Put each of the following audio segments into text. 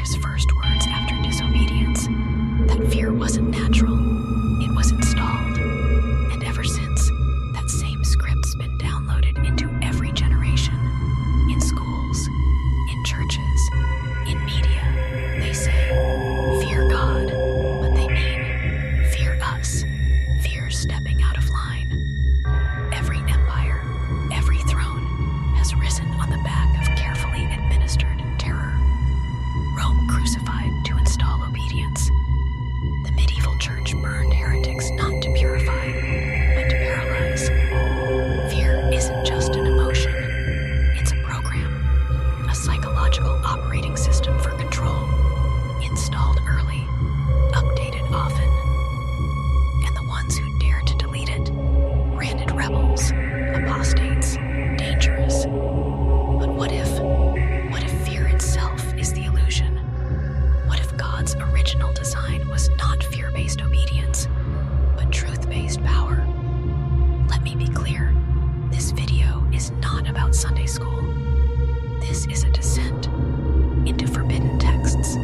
his first words after disobedience, that fear wasn't natural, it was installed. And ever since, that same script's been downloaded into every generation. In schools, in churches, in media, they say, fear God, but they mean, fear us. Fear stepping out of line. Every empire, every throne has risen on the back of carefully administered terror. Rome crucified to install obedience. The medieval church burned heretics not to purify, but to paralyze. Fear isn't just an emotion, it's a program, a psychological operating system for control, installed early, updated often. And the ones who dare to delete it, branded rebels, apostates, dangerous. But what if fear itself is the illusion? What if God's original design was not fear-based obedience, but truth-based power? Let me be clear, this video is not about Sunday school. This is a descent into forbidden texts,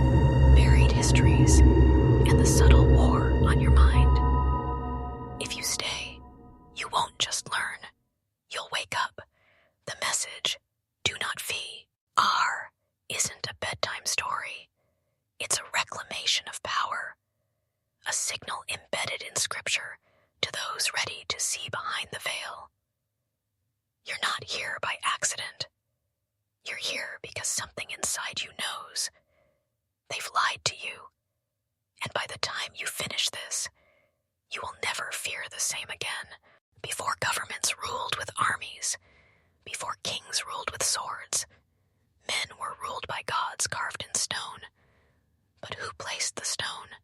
buried histories, and the subtle war on your mind. If you stay, you won't just learn, you'll wake up. The message, do not fee, isn't a bedtime story. It's a reclamation of power, a signal embedded in Scripture to those ready to see behind the veil. You're not here by accident. You're here because something inside you knows. They've lied to you, and by the time you finish this, you will never fear the same again. Before governments ruled with armies, before kings ruled with swords, men were ruled by gods carved in stone. But who placed the stone?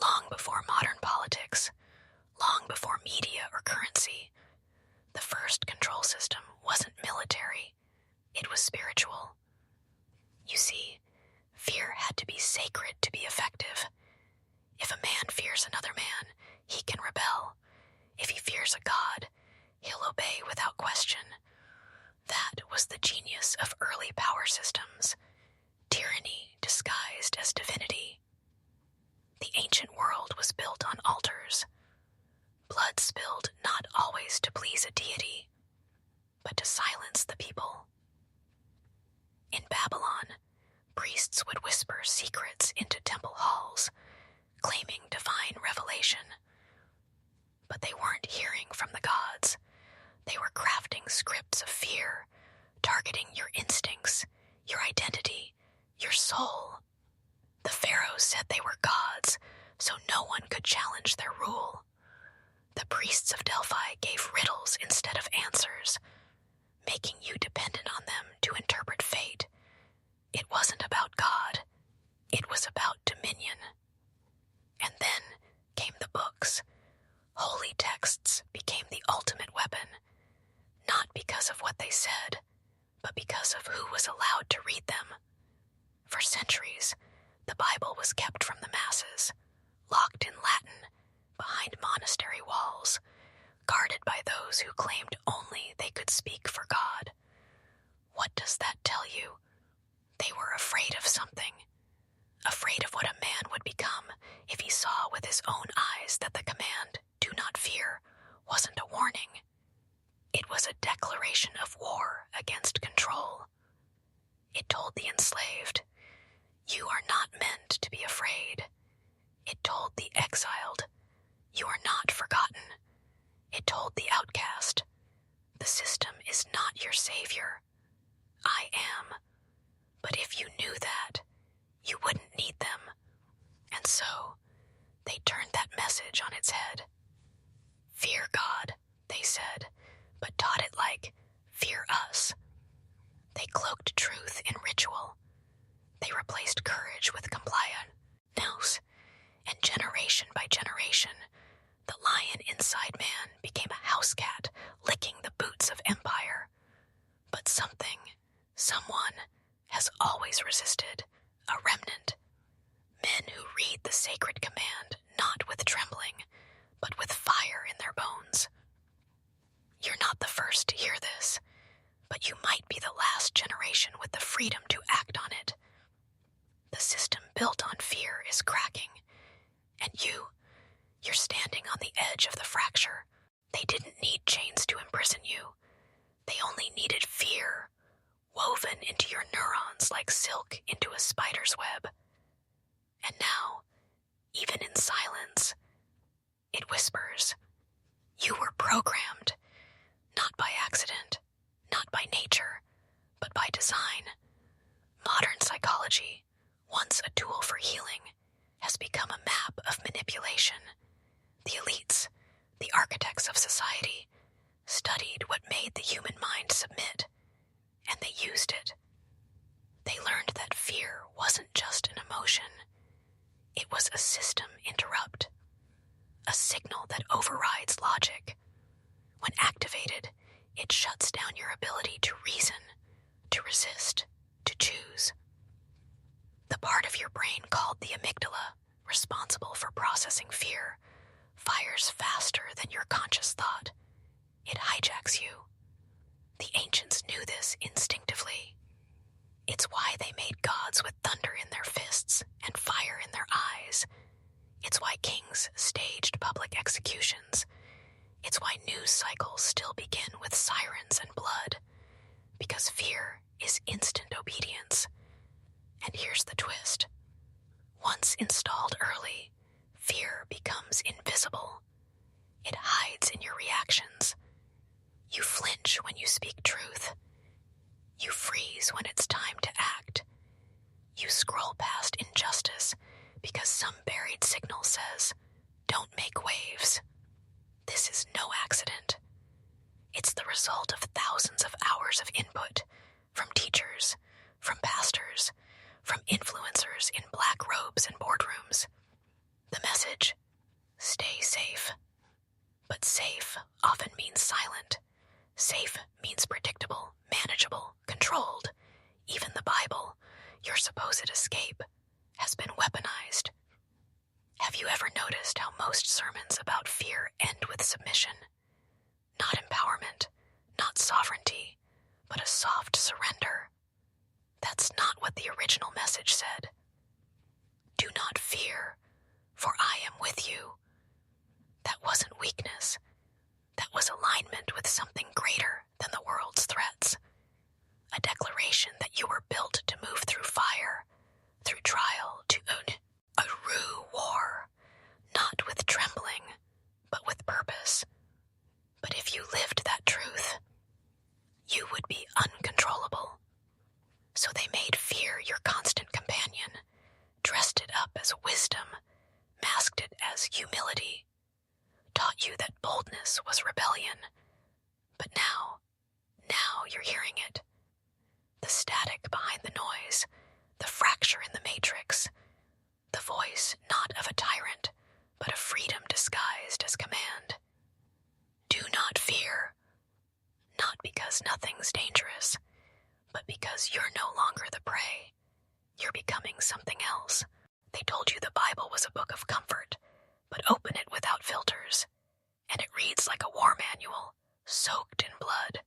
Long before modern politics, long before media or currency, the first control system wasn't military, it was spiritual. You see, fear had to be sacred to be effective. If a man fears another man, he can rebel. If he fears a god, he'll obey without question. That was the genius of early power systems, tyranny disguised as divinity. The ancient world was built on altars, blood spilled not always to please a deity, but to silence the people. In Babylon, priests would whisper secrets into temple halls, claiming divine revelation. But they weren't hearing from the gods. They were crafting scripts of fear, targeting your instincts, your identity, your soul. The pharaohs said they were gods, so no one could challenge their rule. The priests of Delphi gave riddles instead of answers, making you dependent on them to interpret fate. It wasn't about God. It was about dominion. And then came the books. Holy texts became the ultimate weapon, not because of what they said, but because of who was allowed to read them. For centuries, the Bible was kept from the masses, locked in Latin, behind monastery walls, guarded by those who claimed only they could speak for God. What does that tell you? They were afraid of something, afraid of what a man would become if he saw with his own eyes that the command, "Do not fear," wasn't a warning. It was a declaration of war against control. It told the enslaved, "You are not meant to be afraid." It told the exiled, "You are not forgotten." It told the outcast, "The system is not your savior. I am." But if you knew that, you wouldn't need them. And so, they turned that message on its head. Fear God, they said, but taught it like, fear us. They cloaked truth in ritual. They replaced courage with compliance. And generation by generation, the lion inside man became a house cat licking the boots of empire. But something, someone, has always resisted, a remnant. Men who read the sacred command not with trembling, but with fire in their bones. You're not the first to hear this, but you might be the last generation with the freedom to act on it. The built on fear is cracking, and you're standing on the edge of the fracture. They didn't need chains to imprison you. They only needed fear, woven into your neurons like silk into a spider's web. And now, even in silence, it whispers, you were programmed, not by accident, not by nature, but by design. Modern psychology, once a tool for healing, has become a map of manipulation. The elites, the architects of society, studied what made the human mind submit, and they used it. They learned that fear wasn't just an emotion. It was a system interrupt, a signal that overrides logic. When activated, it shuts down your ability to reason, to resist, to choose. The part of your brain called the amygdala, responsible for processing fear, fires faster than your conscious thought. It hijacks you. The ancients knew this instinctively. It's why they made gods with thunder in their fists and fire in their eyes. It's why kings staged public executions. It's why news cycles still begin with sirens and blood. Because fear is instant obedience. And here's the twist. Once installed early, fear becomes invisible. It hides in your reactions. You flinch when you speak truth. You freeze when it's time to act. You scroll past injustice because some buried signal says, don't make waves. This is no accident. It's the result of thousands of hours of input from teachers, from pastors, from influencers in black robes and boardrooms. The message, stay safe. But safe often means silent. Safe means predictable, manageable, controlled. Even the Bible, your supposed escape, has been weaponized. Have you ever noticed how most sermons about fear end with submission? Not empowerment, not sovereignty, but a soft surrender. That's not what the original message said. Do not fear, for I am with you. That wasn't weakness. That was alignment with something greater than the world's threats. A declaration that you were built to move through fire, through trial, to a rue war, not with trembling, but with purpose. But if you lived that truth, you would be uncontrollable. So they made fear your constant companion, dressed it up as wisdom, masked it as humility, taught you that boldness was rebellion. But now you're hearing it. The static behind the noise, the fracture in the matrix, the voice not of a tyrant, but of freedom disguised as command. Do not fear. Not because nothing's dangerous, but because you're no longer the prey. You're becoming something else. They told you the Bible was a book of comfort, but open it without filters, and it reads like a war manual, soaked in blood,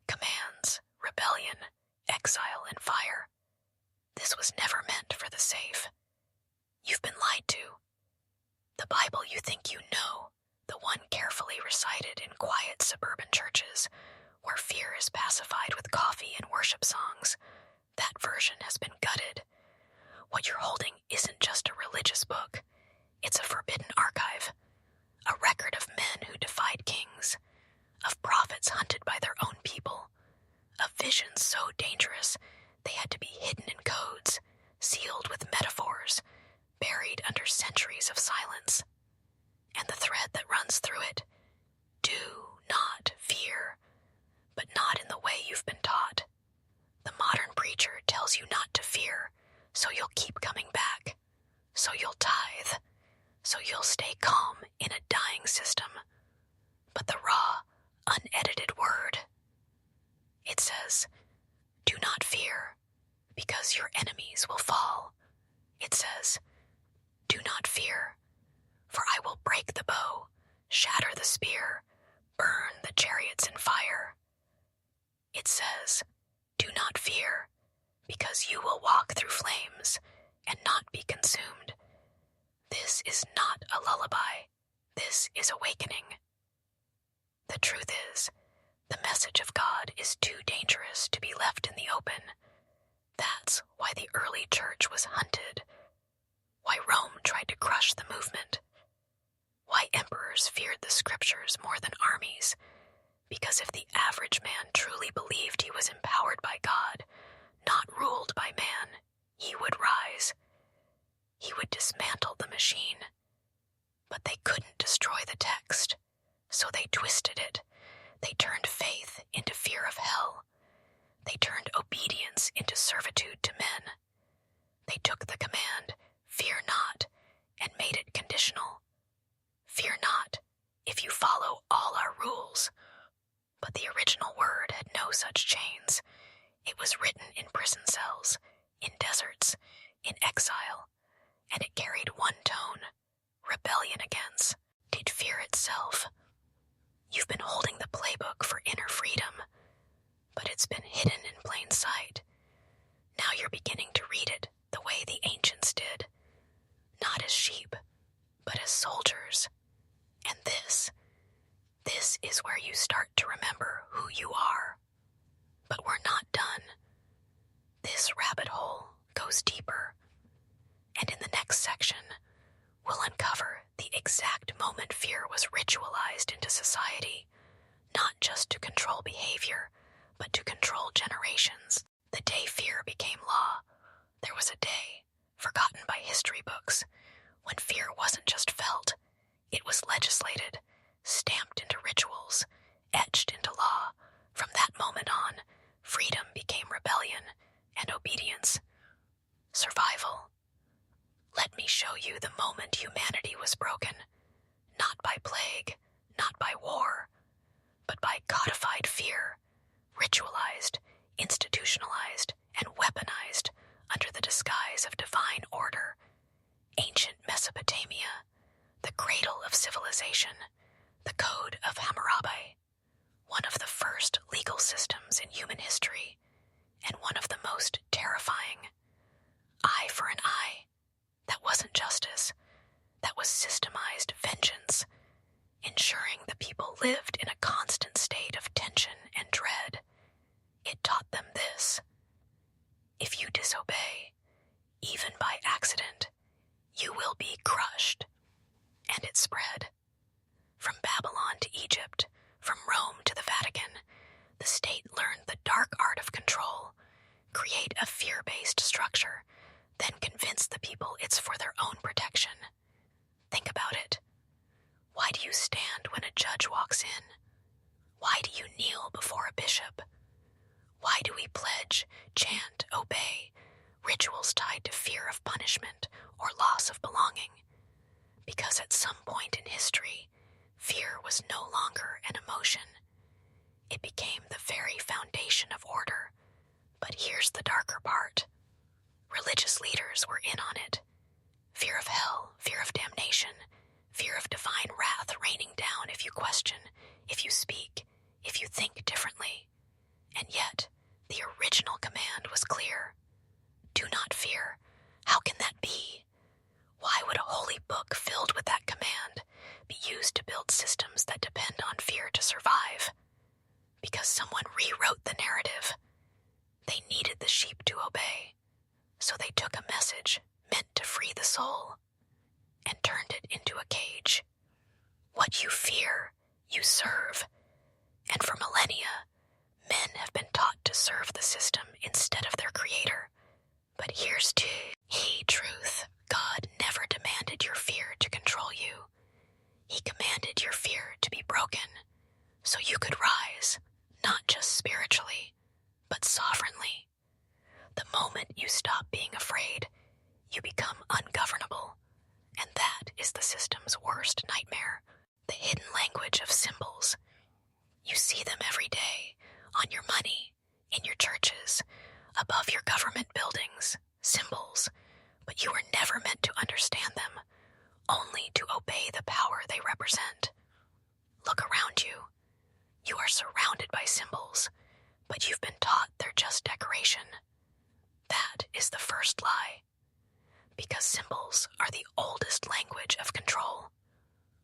commands, rebellion, exile, and fire. This was never meant for the safe. You've been lied to. The Bible you think you know, the one carefully recited in quiet suburban churches, where fear is pacified with coffee and worship songs, that version has been gutted. What you're holding isn't just a religious book. It's a forbidden archive, a record of men who defied kings, of prophets hunted by their own people, of visions so dangerous they had to be hidden in codes, sealed with metaphors, buried under centuries of silence. And the thread that runs through it, do not fear, but not in the way you've been taught. The modern preacher tells you not to fear, so you'll keep coming back, so you'll tithe, so you'll stay calm in a dying system. But the raw, unedited word, it says, do not fear, because your enemies will fall. It says, do not fear, for I will break the bow, shatter the spear, burn the chariots in fire. It says, do not fear, because you will walk through flames, and not be consumed. This is not a lullaby. This is awakening. The truth is, the message of God is too dangerous to be left in the open. That's why the early church was hunted, why Rome tried to crush the movement, why emperors feared the scriptures more than armies, because if the average man truly believed he was empowered by God, not ruled by man, he would rise. He would dismantle the machine. But they couldn't destroy the text, so they twisted it. They turned faith into fear of hell. They turned obedience into servitude to men. They took the command, "Fear not," and made it conditional. Fear not if you follow all our rules. But the original word had no such chains. It was written in prison cells, in deserts, in exile, and it carried one tone: rebellion against did fear itself. You've been holding the playbook for inner freedom, but it's been hidden in plain sight. Now you're beginning to read it the way the ancients did, not as sheep, but as soldiers. And this is where you start to remember who you are. But we're not done. This rabbit hole goes deeper. And in the next section, we'll uncover the exact moment fear was ritualized into society, not just to control behavior, but to control generations. The day fear became law, there was a day, forgotten by history books, when fear wasn't just felt, it was legislated, stamped into rituals, etched into law. From that moment on, freedom became rebellion and obedience. Survival. Let me show you the moment humanity was broken, not by plague, not by war, but by codified fear, ritualized, institutionalized, and weaponized under the disguise of divine order. Ancient Mesopotamia, the cradle of civilization, the Code of Hammurabi, one of the first legal systems in human history, and one of the most terrifying. Eye for an eye. That wasn't justice. That was systemized vengeance, ensuring the people lived in a constant state of tension and dread. It taught them this: if you disobey, even by accident, you will be crushed. And it spread. From Babylon to Egypt, from Rome to the Vatican, the state learned the dark art of control, create a fear-based structure, then convince the people it's for their own protection. Think about it. Why do you stand when a judge walks in? Why do you kneel before a bishop? Why do we pledge, chant, obey, rituals tied to fear of punishment or loss of belonging? Because at some point in history, fear was no longer an emotion. It became the very foundation of order. But here's the darker part. Religious leaders were in on it. Fear of hell, fear of damnation, fear of divine wrath raining down if you question, if you speak, if you think differently. And yet, the original command was clear. Do not fear. How can that be? Why would a holy book filled with that command be used to build systems that depend on fear to survive? Because someone rewrote the narrative. They needed the sheep to obey, so they took a message meant to free the soul and turned it into a cage. What you fear, you serve. And for millennia, men have been taught to serve the system instead of their creator. But here's to truth. God never demanded your fear to control you. He commanded your fear to be broken, so you could rise, not just spiritually, but sovereignly. The moment you stop being afraid, you become ungovernable, and that is the system's worst nightmare, the hidden language of symbols. You see them every day, on your money, in your churches, above your government buildings, symbols, but you were never Because symbols are the oldest language of control.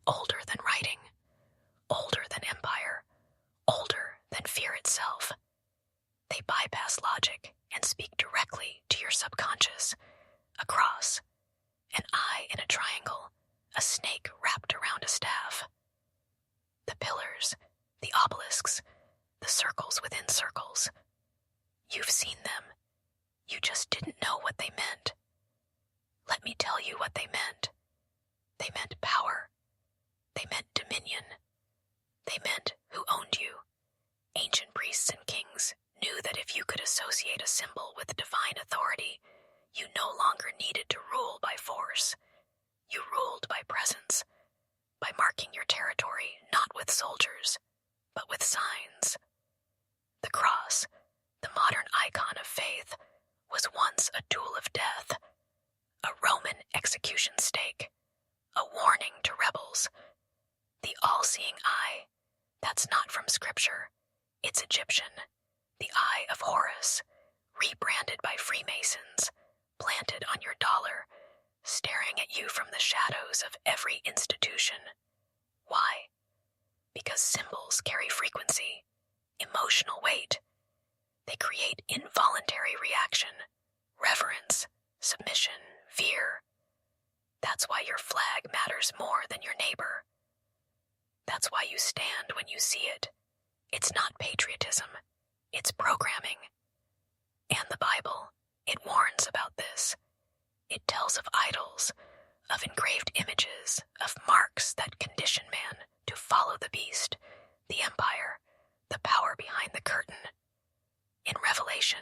Older than writing, older than empire, older than fear itself. They bypass logic and speak directly to your subconscious. A cross, an eye in a triangle, a snake wrapped around a staff. The pillars, the obelisks, the circles within circles. You've seen them. You just didn't know what they meant. Let me tell you what they meant. They meant power. They meant dominion. They meant who owned you. Ancient priests and kings knew that if you could associate a symbol with divine authority, you no longer needed to rule by force. You ruled by presence, by marking your territory not with soldiers, but with signs. The cross, the modern icon of faith, was once a tool of death, a Roman execution stake, a warning to rebels. The all-seeing eye, that's not from Scripture, it's Egyptian. The eye of Horus, rebranded by Freemasons, planted on your dollar, staring at you from the shadows of every institution. Why? Because symbols carry frequency, emotional weight. They create involuntary reaction, reverence, submission, fear. That's why your flag matters more than your neighbor. That's why you stand when you see it. It's not patriotism, it's programming. And the Bible, it warns about this. It tells of idols, of engraved images, of marks that condition man to follow the beast, the empire, the power behind the curtain. In Revelation,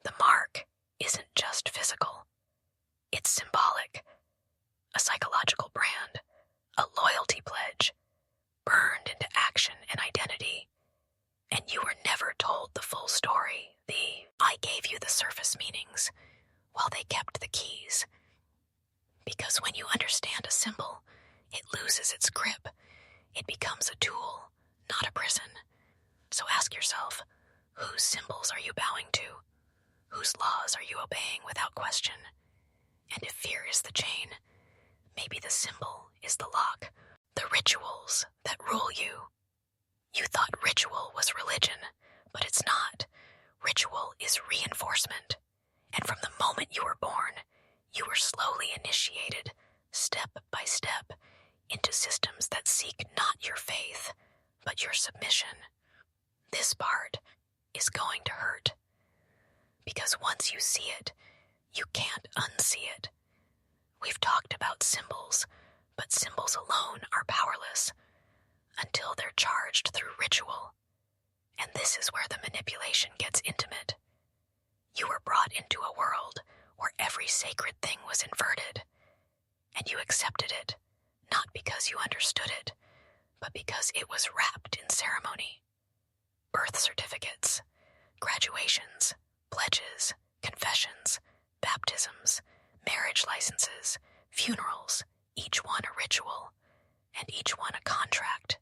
the mark isn't just physical. It's symbolic, a psychological brand, a loyalty pledge, burned into action and identity. And you were never told the full story. I gave you the surface meanings, while they kept the keys. Because when you understand a symbol, it loses its grip. It becomes a tool, not a prison. So ask yourself, whose symbols are you bowing to? Whose laws are you obeying without question? And if fear is the chain, maybe the symbol is the lock, the rituals that rule you. You thought ritual was religion, but it's not. Ritual is reinforcement. And from the moment you were born, you were slowly initiated, step by step, into systems that seek not your faith, but your submission. This part is going to hurt. Because once you see it, you can't unsee it. We've talked about symbols, but symbols alone are powerless until they're charged through ritual. And this is where the manipulation gets intimate. You were brought into a world where every sacred thing was inverted, and you accepted it, not because you understood it, but because it was wrapped in ceremony. Birth certificates, graduations, pledges, confessions, baptisms, marriage licenses, funerals, each one a ritual, and each one a contract.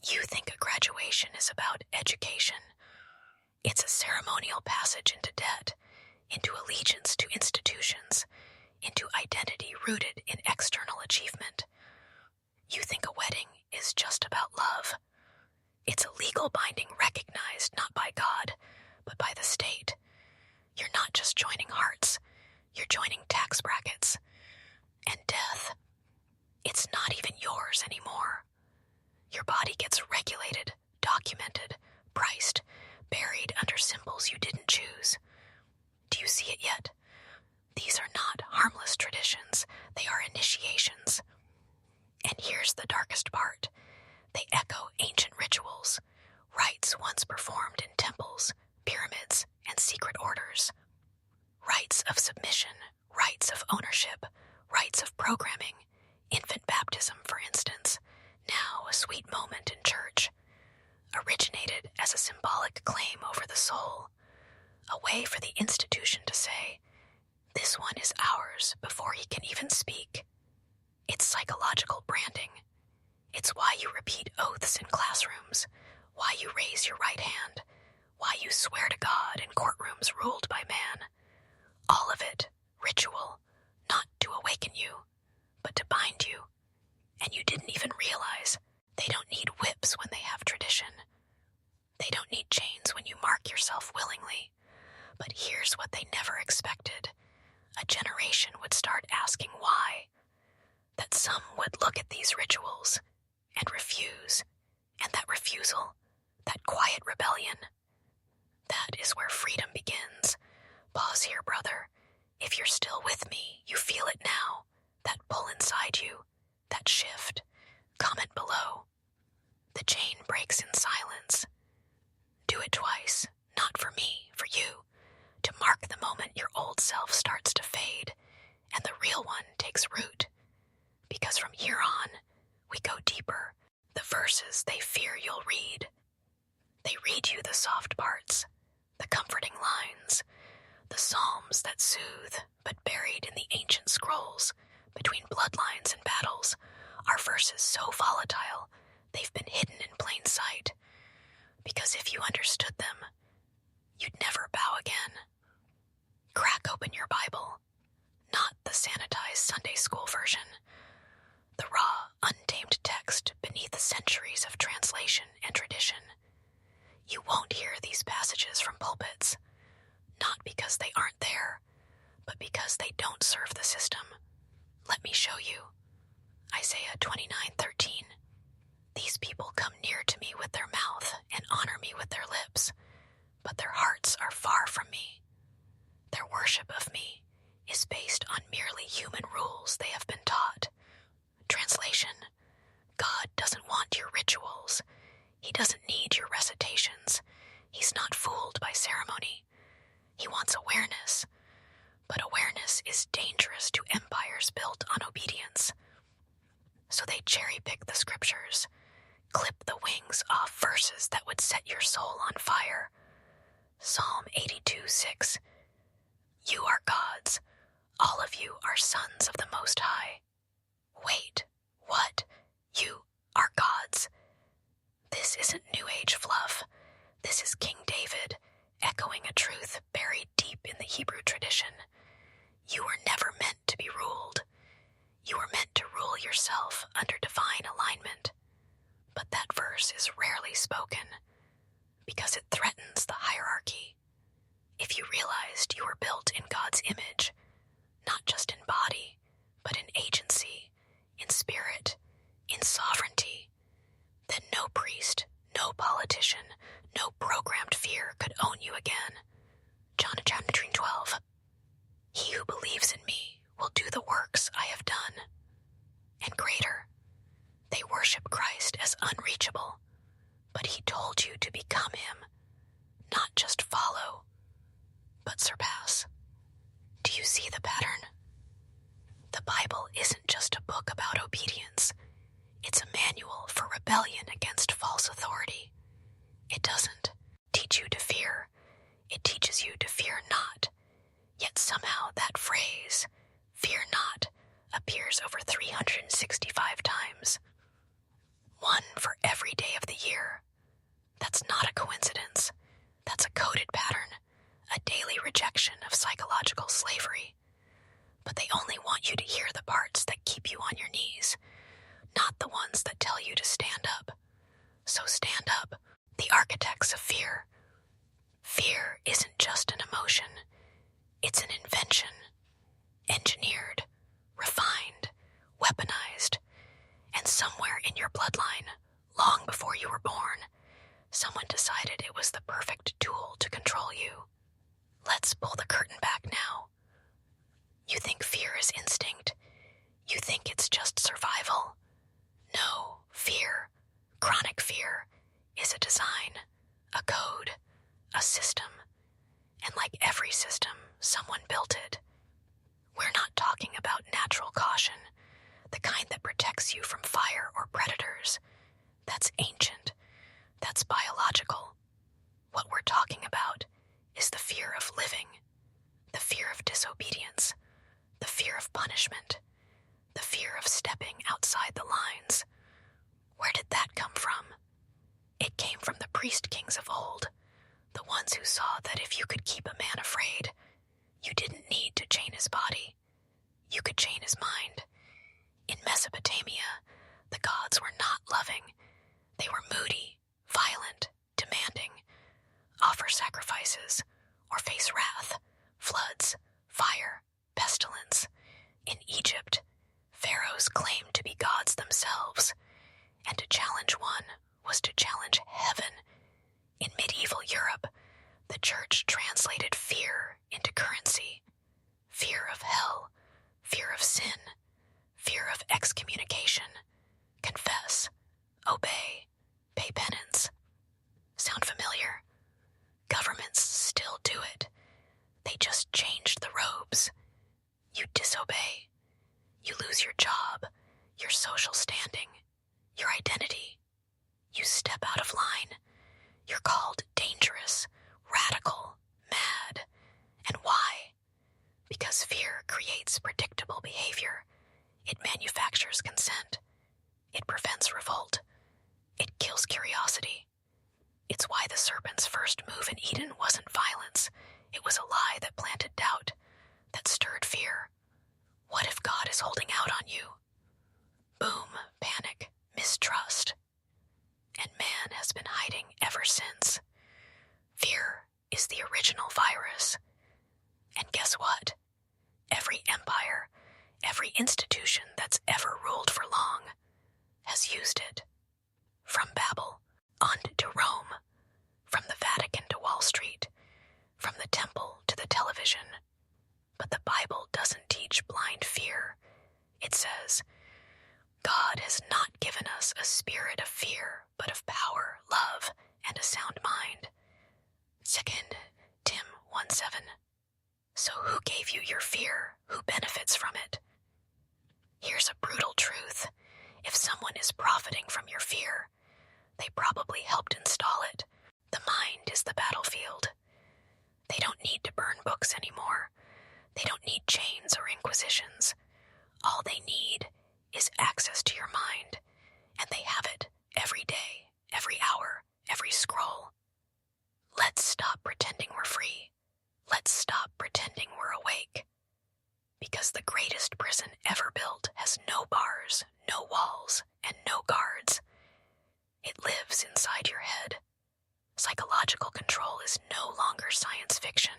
You think a graduation is about education. It's a ceremonial passage into debt, into allegiance to institutions, into identity rooted in external achievement. You think a wedding is just about love. It's a legal binding recognized not by God, but by the state. You're not just joining hearts, you're joining tax brackets. And death, it's not even yours anymore. Your body gets regulated, documented, priced, buried under symbols you didn't choose. Do you see it yet? These are not harmless traditions, they are initiations. And here's the darkest part. They echo ancient rituals, rites once performed in temples, pyramids, and secret orders. Rites of submission, rites of ownership, rites of programming, infant baptism, for instance, now a sweet moment in church, originated as a symbolic claim over the soul, a way for the institution to say, this one is ours before he can even speak. It's psychological branding. It's why you repeat oaths in classrooms, why you raise your right hand, why you swear to God in courtrooms ruled by man. generation would start asking why, that some would look at these rituals and refuse, and that refusal, that quiet rebellion, that is where freedom begins. Pause here, brother. If you're still with me, you feel it now, that pull inside you, that shift. Comment below. The chain breaks in silence. Do it twice, not for me, for you, to mark the moment your old self starts to fade and the real one takes root. Because from here on, we go deeper. The verses they fear you'll read. They read you the soft parts, the comforting lines, the psalms that soothe, but buried in the ancient scrolls, between bloodlines and battles, are verses so volatile they've been hidden in plain sight. Because if you understood them, you'd never bow again. Crack open your Bible, not the sanitized Sunday school version, the raw, untamed text beneath centuries of translation and tradition. You won't hear these passages from pulpits, not because they aren't there, but because they don't serve the system. Let me show you. Isaiah 29:13. These people come near to me with their mouth and honor me with their lips, but their hearts are far from me. Their worship of me is based on merely human rules they have been taught. Translation: God doesn't want your rituals. He doesn't need your recitations. He's not fooled by ceremony. He wants awareness. But awareness is dangerous to empires built on obedience. So they cherry-pick the scriptures, clip the wings off verses that would set your soul on fire. Psalm 82:6. You are gods. All of you are sons of the Most High. Wait, what? You are gods? This isn't New Age fluff. This is King David, echoing a truth buried deep in the Hebrew tradition. You were never meant to be ruled. You were meant to rule yourself under divine alignment. But that verse is rarely spoken because it threatens the hierarchy. If you realized you were built in God's image, not just in body, but in agency, in spirit, in sovereignty, then no priest, no politician, no programmed fear could own you again. John chapter 12. He who believes in me will do the works I have done, and greater. They worship Christ as unreachable, but he told you to become him, not just follow, but surpass. Do you see the pattern? The Bible isn't just a book about obedience. It's a manual for rebellion against false authority. It doesn't teach you to fear. It teaches you to fear not. Yet somehow that phrase, fear not, appears over 365 times. One for every day of the year. That's not a coincidence. That's a coded pattern, a daily rejection of psychological slavery. But they only want you to hear the parts that keep you on your knees, not the ones that tell you to stand up. So stand up, the architects of fear. Fear isn't just an emotion. It's an invention, engineered, refined, weaponized, and somewhere in your bloodline, long before you were born, someone decided it was the perfect tool to control you. Let's pull the curtain back now. You think fear is instinct. You think it's just survival. No, fear, chronic fear, is a design, a code, a system. And like every system, someone built it. We're not talking about natural caution, the kind that protects you from fire or predators. That's ancient. That's biological. What we're talking about is the fear of living, the fear of disobedience, the fear of punishment, the fear of stepping outside the lines. Where did that come from? It came from the priest kings of old, the ones who saw that if you could keep a man afraid, you didn't need to chain his body. You could chain his mind. In Mesopotamia, the gods were not loving. They were moody, violent, demanding. Offer sacrifices or face wrath, floods, fire, pestilence. In Egypt, pharaohs claimed to be gods themselves, and to challenge one was to challenge heaven. In medieval Europe, the church translated fear into currency. Fear of hell, fear of sin, fear of excommunication. Confess, obey, pay penance. Sound familiar? Governments still do it. They just changed the robes. You disobey. You lose your job, your social standing, your identity. You step out of line. You're called dangerous, radical, mad. And why? Because fear creates predictable behavior. It manufactures consent. It prevents revolt. It kills curiosity. It's why the serpent's first move in Eden wasn't violence. It was a lie that planted doubt, that stirred fear. What if God is holding out on you? Boom, panic, mistrust. And man has been hiding ever since. Fear is the original virus. And guess what? Every empire, every institution that's ever ruled for long has used it. From Babel on to Rome, from the Vatican to Wall Street, from the temple to the television. But the Bible doesn't teach blind fear. It says, God has not given us a spirit of fear, but of power, love, and a sound mind. 2 Tim 1:7. So who gave you your fear? Who benefits from it? Here's a brutal truth. If someone is profiting from your fear, they probably helped install it. The mind is the battlefield. They don't need to burn books anymore. They don't need chains or inquisitions. All they need is access to your mind, and they have it every day, every hour, every scroll. Let's stop pretending we're free. Let's stop pretending we're awake. Because the greatest prison ever built has no bars, no walls, and no guards. It lives inside your head. Psychological control is no longer science fiction.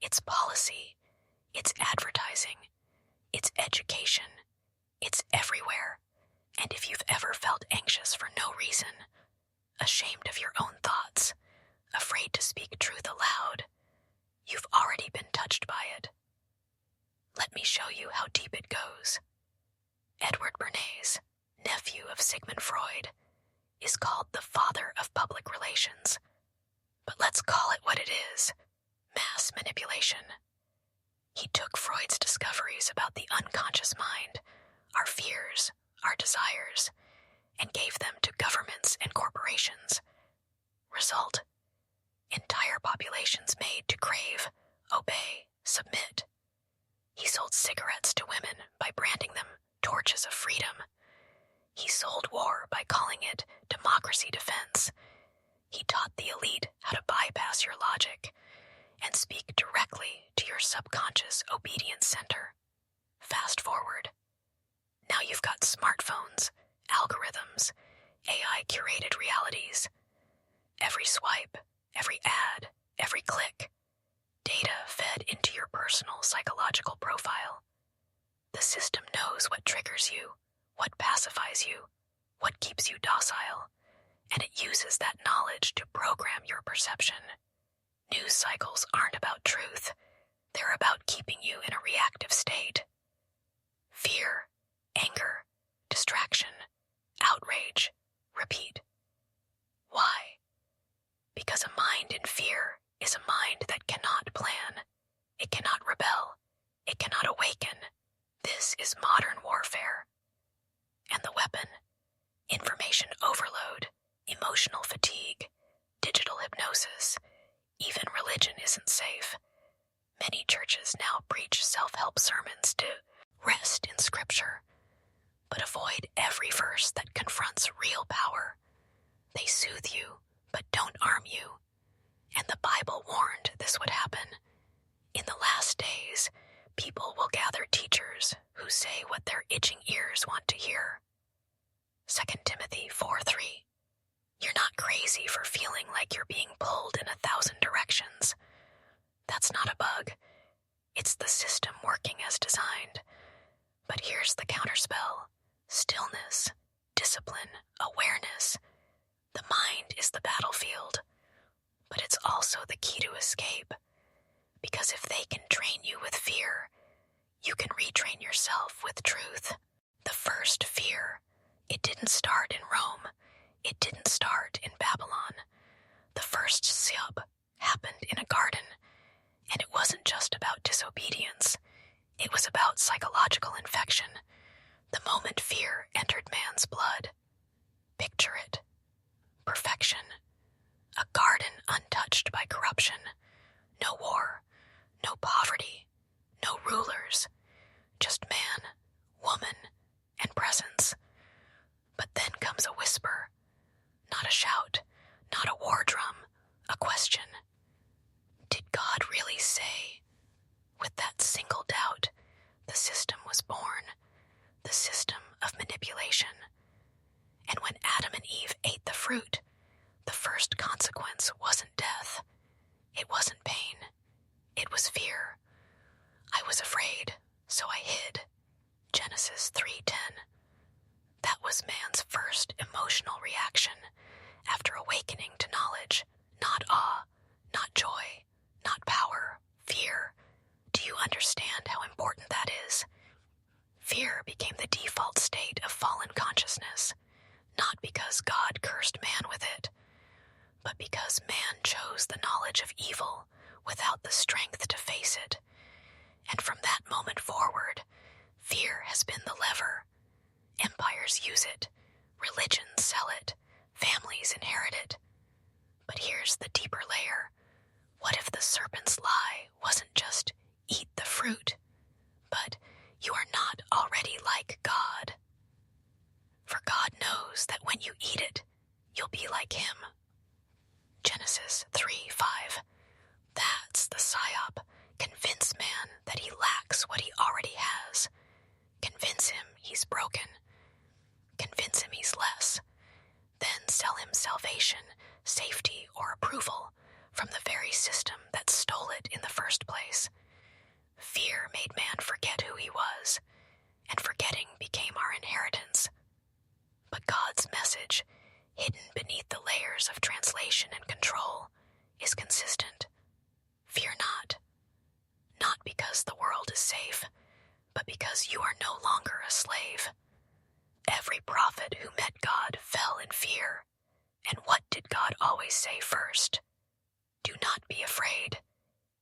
It's policy. It's advertising. It's education. It's everywhere. And if you've ever felt anxious for no reason, ashamed of your own thoughts, afraid to speak truth aloud, you've already been touched by it. Let me show you how deep it goes. Edward Bernays, nephew of Sigmund Freud, is called the father of public relations. But let's call it what it is: mass manipulation. He took Freud's discoveries about the unconscious mind, our fears, our desires, and gave them to governments and corporations. Result: entire populations made to crave, obey, submit. He sold cigarettes to women by branding them torches of freedom. He sold war by calling it democracy defense. He taught the elite how to bypass your logic and speak directly to your subconscious obedience center. Fast forward. Now you've got smartphones, algorithms, AI-curated realities. Every swipe, every ad, every click. Data fed into your personal psychological profile. The system knows what triggers you, what pacifies you, what keeps you docile, and it uses that knowledge to program your perception. News cycles aren't about truth. They're about keeping you in a reactive state. Fear, anger, distraction, outrage, repeat. Why? Because a mind in fear is a mind that cannot plan. It cannot rebel. It cannot awaken. This is modern warfare. And the weapon: information overload, emotional fatigue, digital hypnosis. Even religion isn't safe. Many churches now preach self-help sermons to rest in Scripture, but avoid every verse that confronts real power. They soothe you, but don't arm you. And the Bible warned this would happen. In the last days, people will gather teachers who say what their itching ears want to hear. 2 Timothy 4:3. You're not crazy for feeling like you're being pulled in 1,000 directions. That's not a bug. It's the system working as designed. But it's also the key to escape, because if they can train you with fear, you can retrain yourself with truth. The first fear, it didn't start in Rome. It didn't start in Babylon. The first siyab happened in a garden, and it wasn't just about disobedience. It was about psychological infection. The moment fear entered man's blood. Picture it. Perfection. A garden untouched by corruption. No war. No poverty. No rulers. Just man, woman, and presence. But then comes a whisper. Not a shout. Not a war drum. A question. Did God really say? With that single doubt, the system was born. The system of manipulation. And when Adam and Eve ate the fruit, the first consequence wasn't death. It wasn't pain. It was fear. I was afraid, so I hid. Genesis 3:10. That was man's first emotional reaction after awakening to knowledge. Not awe, not joy, not power, fear. Do you understand how important that is? Fear became the default state of fallen consciousness, not because God cursed man with it, but because man chose the knowledge of evil without the strength to face it. And from that moment forward, fear has been the lever. Empires use it, religions sell it, families inherit it. But here's the deeper layer. What if the serpent's lie wasn't just eat the fruit, but you are not already like God? For God knows that when you eat it, you'll be like him. Genesis 3:5. That's the psyop. Convince man that he lacks what he already has. Convince him he's broken. Convince him he's less. Then sell him salvation, safety, or approval from the very system that stole it in the first place. Fear made man forget who he was, and forgetting became our inheritance. But God's message, hidden beneath the layers of translation and control, is consistent. Fear not. Not because the world is safe, but because you are no longer a slave. Every prophet who met God fell in fear. And what did God always say first? Do not be afraid.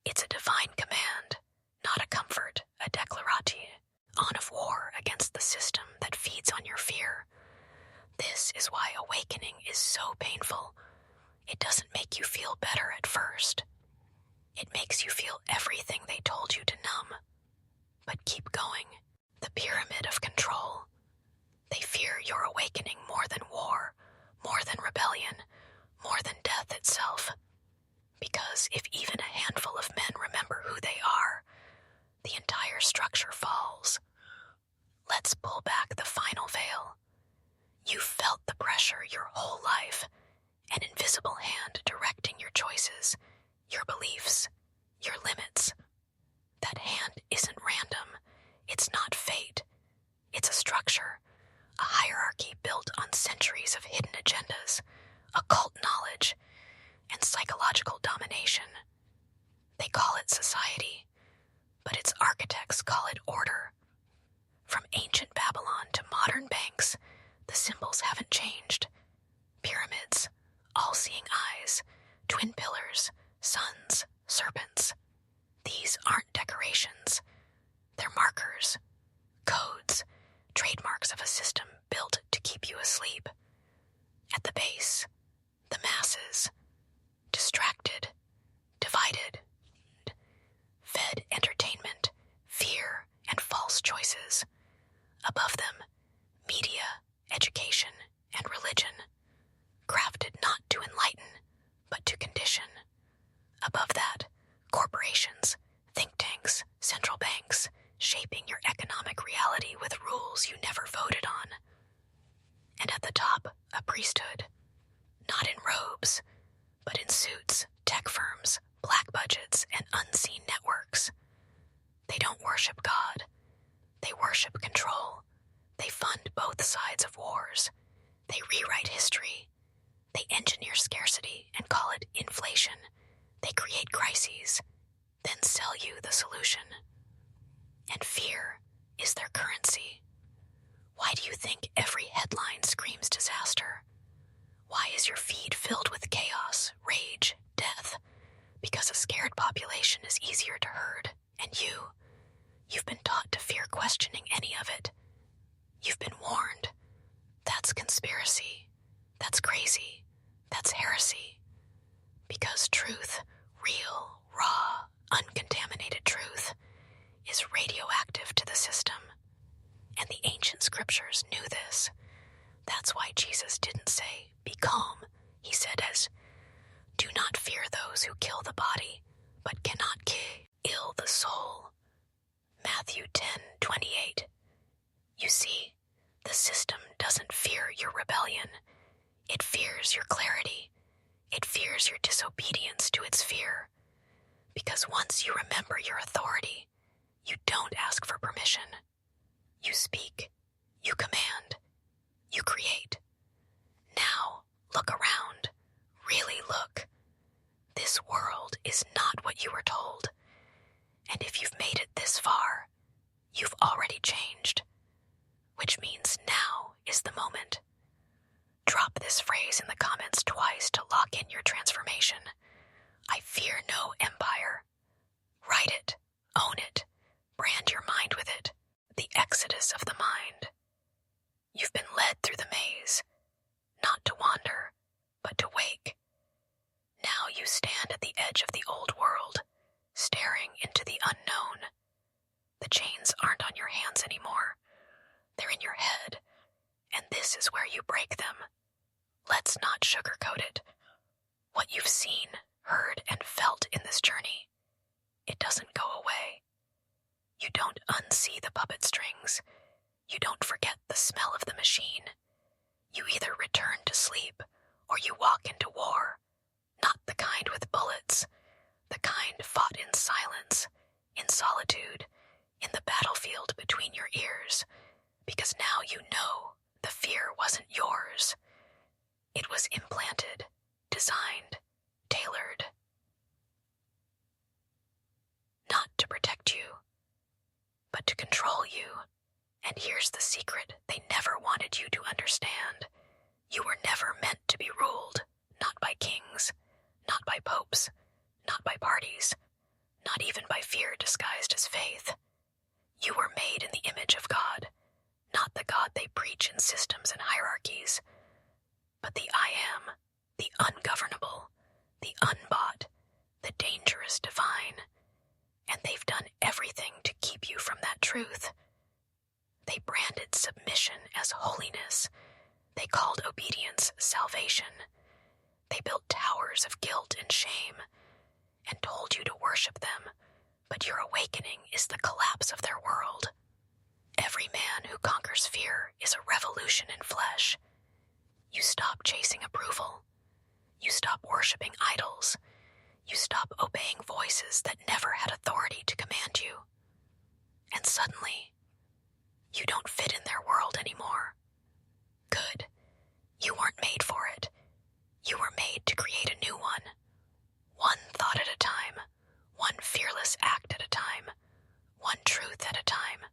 It's a divine command, not a comfort, a declarati, on of war against the system that feeds on your fear. This is why awakening is so painful. It doesn't make you feel better at first. It makes you feel everything they told you to numb. But keep going. The pyramid of control. They fear your awakening more than war, more than rebellion, more than death itself. Because if even a handful of men remember who they are, the entire structure falls. Let's pull back the final veil. You've felt the pressure your whole life, an invisible hand directing your choices, your beliefs, your limits. That hand isn't random. It's not fate. It's a structure, a hierarchy built on centuries of hidden agendas, occult knowledge, and psychological domination. They call it society, but its architects call it order. From ancient Babylon to modern banks, the symbols haven't changed. Pyramids, all-seeing eyes, twin pillars, suns, serpents. These aren't decorations. They're markers, codes, trademarks of a system built to keep you asleep. At the base, the masses, distracted, divided, fed entertainment, fear, and false choices. Above them, media, education, and religion, crafted not to enlighten, but to condition. Above that, corporations, think tanks, central banks, shaping your economic reality with rules you never voted on. And at the top, a priesthood, not in robes, but in suits, tech firms, black budgets, and unseen networks. They don't worship God. They worship control. They fund both sides of wars. They rewrite history. They engineer scarcity and call it inflation. They create crises, then sell you the solution. And fear is their currency. Why do you think every headline screams disaster? Why is your feed filled with chaos, rage, death? Because a scared population is easier to herd, and you've been taught to fear questioning any of it. You've been warned. That's conspiracy. That's crazy. That's heresy. Because truth, real, raw, uncontaminated truth, is radioactive to the system. And the ancient scriptures knew this. That's why Jesus didn't say, "Be calm." He said "Do not fear those who kill the body, but cannot kill the soul." Matthew 10:28. You see, the system doesn't fear your rebellion. It fears your clarity. It fears your disobedience to its fear. Because once you remember your authority, you don't ask for permission. You speak. You command. You create. Now, look around. Really look. This world is not what you were told. And if you've made it this far, you've already changed. Which means now is the moment. Drop this phrase in the comments twice to lock in your transformation. I fear no empire. Write it. Own it. Brand your mind with it. The exodus of the mind. You've been led through the maze, not to wander, but to wake. Now you stand at the edge of the old world, staring into the unknown. The chains aren't on your hands anymore. They're in your head, and this is where you break them. Let's not sugarcoat it. What you've seen, heard, and felt in this journey, it doesn't go away. You don't unsee the puppet strings. You don't forget the smell of the machine. You either return to sleep or you walk into war, not the kind with bullets, the kind fought in silence, in solitude, in the battlefield between your ears, because now you know the fear wasn't yours. It was implanted, designed, tailored. Not to protect you, but to control you. And here's the secret they never wanted you to understand. You were never meant to be ruled, not by kings, not by popes, not by parties, not even by fear disguised as faith. You were made in the image of God, not the God they preach in systems and hierarchies, but the I am, the ungovernable, the unbought, the dangerous divine. And they've done everything to keep you from that truth. They branded submission as holiness. They called obedience salvation. They built towers of guilt and shame and told you to worship them, but your awakening is the collapse of their world. Every man who conquers fear is a revolution in flesh. You stop chasing approval. You stop worshiping idols. You stop obeying voices that never had authority to command you. And suddenly, you don't fit in their world anymore. Good. You weren't made for it. You were made to create a new one. One thought at a time. One fearless act at a time. One truth at a time.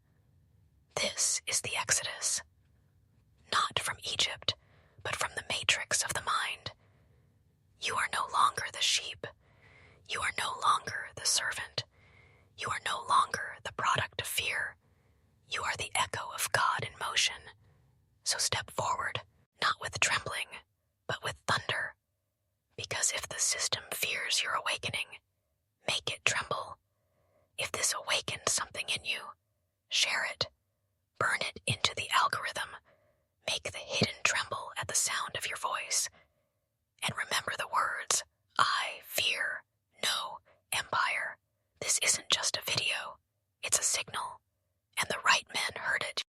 This is the Exodus. Not from Egypt, but from the matrix of the mind. You are no longer the sheep. You are no longer the servant. You are no longer the product of fear. You are the echo of God in motion. So step forward, not with trembling, but with thunder. Because if the system fears your awakening, make it tremble. If this awakened something in you, share it. Burn it into the algorithm. Make the hidden tremble at the sound of your voice. And remember the words, I fear no empire. This isn't just a video. It's a signal. And the right men heard it.